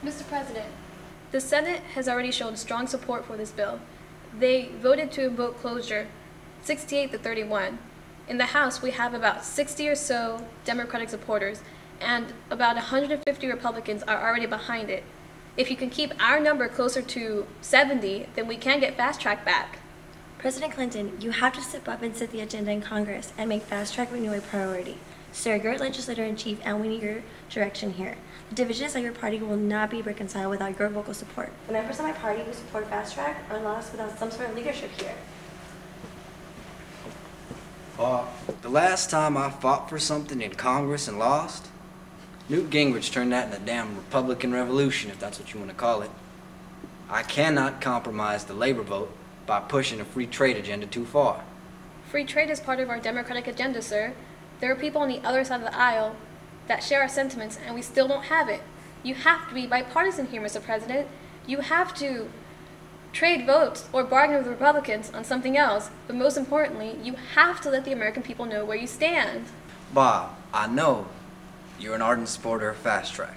Mr. President, the Senate has already shown strong support for this bill. They voted to invoke closure 68 to 31. In the House, we have about 60 or so Democratic supporters, and about 150 Republicans are already behind it. If you can keep our number closer to 70, then we can get fast track back. President Clinton, you have to step up and set the agenda in Congress and make fast track renew a priority. Sir, you're legislator-in-chief and we need your direction here. The divisions of your party will not be reconciled without your vocal support. The members of my party who support fast track are lost without some sort of leadership here. The last time I fought for something in Congress and lost, Newt Gingrich turned that in a damn Republican revolution, if that's what you want to call it. I cannot compromise the labor vote by pushing a free trade agenda too far. Free trade is part of our democratic agenda, sir. There are people on the other side of the aisle that share our sentiments, and we still don't have it. You have to be bipartisan here, Mr. President. You have to trade votes or bargain with Republicans on something else, but most importantly, you have to let the American people know where you stand. Bob, I know you're an ardent supporter of fast track,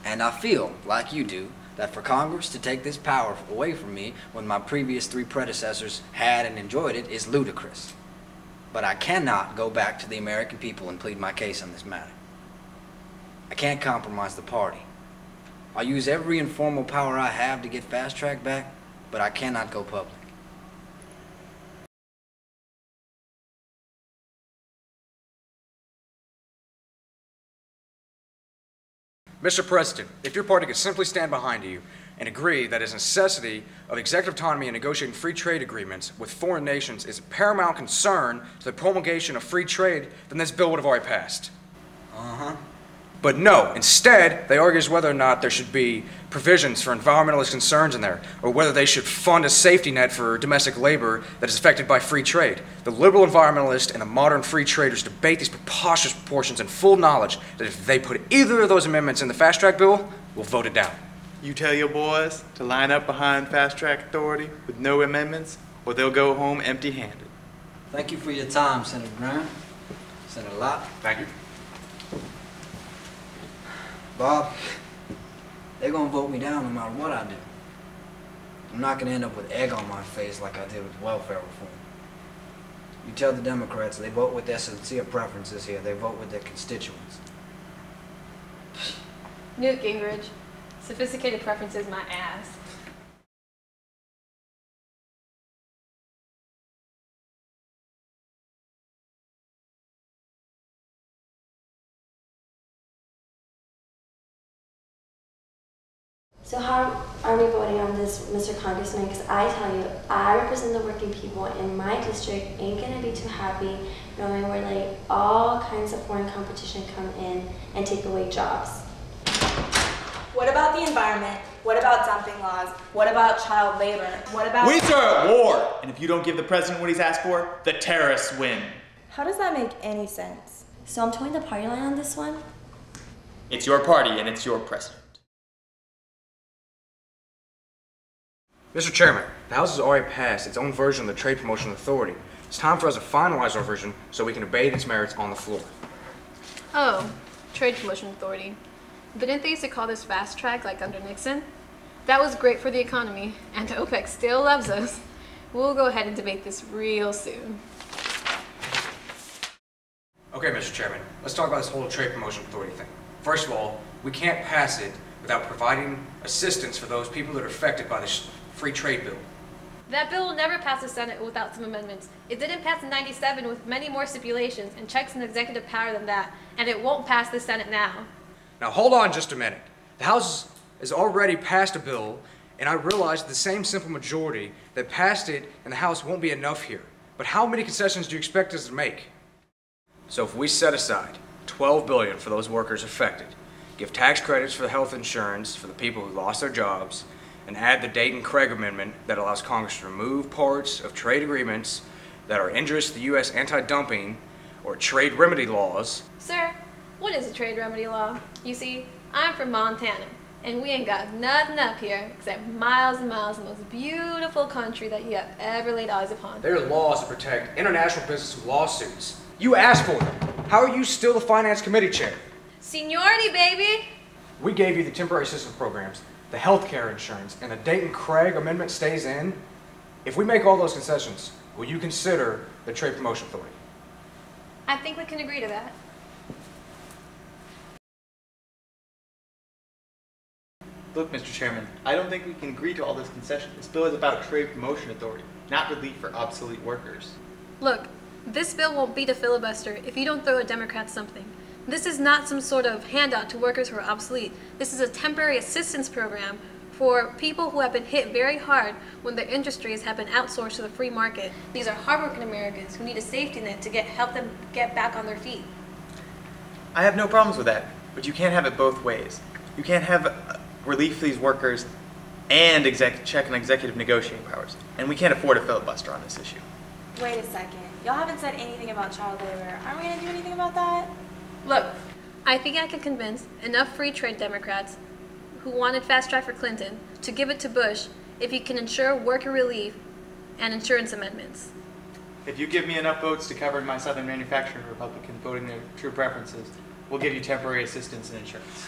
and I feel, like you do, that for Congress to take this power away from me when my previous three predecessors had and enjoyed it is ludicrous. But I cannot go back to the American people and plead my case on this matter. I can't compromise the party. I'll use every informal power I have to get fast track back, but I cannot go public. Mr. President, if your party could simply stand behind you and agree that its necessity of executive autonomy and negotiating free trade agreements with foreign nations is a paramount concern to the promulgation of free trade, then this bill would have already passed. But no, instead, they argue as whether or not there should be provisions for environmentalist concerns in there, or whether they should fund a safety net for domestic labor that is affected by free trade. The liberal environmentalist and the modern free traders debate these preposterous proportions in full knowledge that if they put either of those amendments in the fast track bill, we'll vote it down. You tell your boys to line up behind fast track authority with no amendments, or they'll go home empty-handed. Thank you for your time, Senator Brown. Senator Lott. Thank you. Bob, they're gonna vote me down no matter what I do. I'm not gonna end up with egg on my face like I did with welfare reform. You tell the Democrats they vote with their sincere preferences here. They vote with their constituents. Newt Gingrich, sophisticated preferences my ass. So how are we voting on this, Mr. Congressman? Because I tell you, I represent the working people in my district, ain't gonna be too happy knowing we're letting all kinds of foreign competition come in and take away jobs. What about the environment? What about dumping laws? What about child labor? What about— We start at war! And if you don't give the president what he's asked for, the terrorists win. How does that make any sense? So I'm towing the party line on this one? It's your party and it's your president. Mr. Chairman, the House has already passed its own version of the Trade Promotion Authority. It's time for us to finalize our version so we can debate its merits on the floor. Oh, Trade Promotion Authority. Didn't they used to call this fast track like under Nixon? That was great for the economy, and OPEC still loves us. We'll go ahead and debate this real soon. Okay, Mr. Chairman, let's talk about this whole Trade Promotion Authority thing. First of all, we can't pass it without providing assistance for those people that are affected by this free trade bill. That bill will never pass the Senate without some amendments. It didn't pass in '97 with many more stipulations and checks and executive power than that, and it won't pass the Senate now. Now hold on just a minute. The House has already passed a bill, and I realize the same simple majority that passed it in the House won't be enough here. But how many concessions do you expect us to make? So if we set aside $12 billion for those workers affected, give tax credits for the health insurance for the people who lost their jobs, and add the Dayton-Craig Amendment that allows Congress to remove parts of trade agreements that are injurious to the U.S. anti-dumping or trade remedy laws. Sir, what is a trade remedy law? You see, I'm from Montana, and we ain't got nothing up here except miles and miles of the most beautiful country that you have ever laid eyes upon. There are laws to protect international business from lawsuits. You asked for them. How are you still the Finance Committee chair? Seniority, baby! We gave you the temporary assistance programs, the health care insurance, and the Dayton-Craig amendment stays in. If we make all those concessions, will you consider the Trade Promotion Authority? I think we can agree to that. Look, Mr. Chairman, I don't think we can agree to all this concession. This bill is about Trade Promotion Authority, not relief for obsolete workers. Look, this bill won't beat a filibuster if you don't throw a Democrat something. This is not some sort of handout to workers who are obsolete. This is a temporary assistance program for people who have been hit very hard when their industries have been outsourced to the free market. These are hardworking Americans who need a safety net to help them get back on their feet. I have no problems with that, but you can't have it both ways. You can't have relief for these workers and check on executive negotiating powers. And we can't afford a filibuster on this issue. Wait a second. Y'all haven't said anything about child labor. Aren't we going to do anything about that? Look, I think I can convince enough free trade Democrats who wanted fast track for Clinton to give it to Bush if he can ensure worker relief and insurance amendments. If you give me enough votes to cover my Southern manufacturing Republican voting their true preferences, we'll give you temporary assistance and insurance.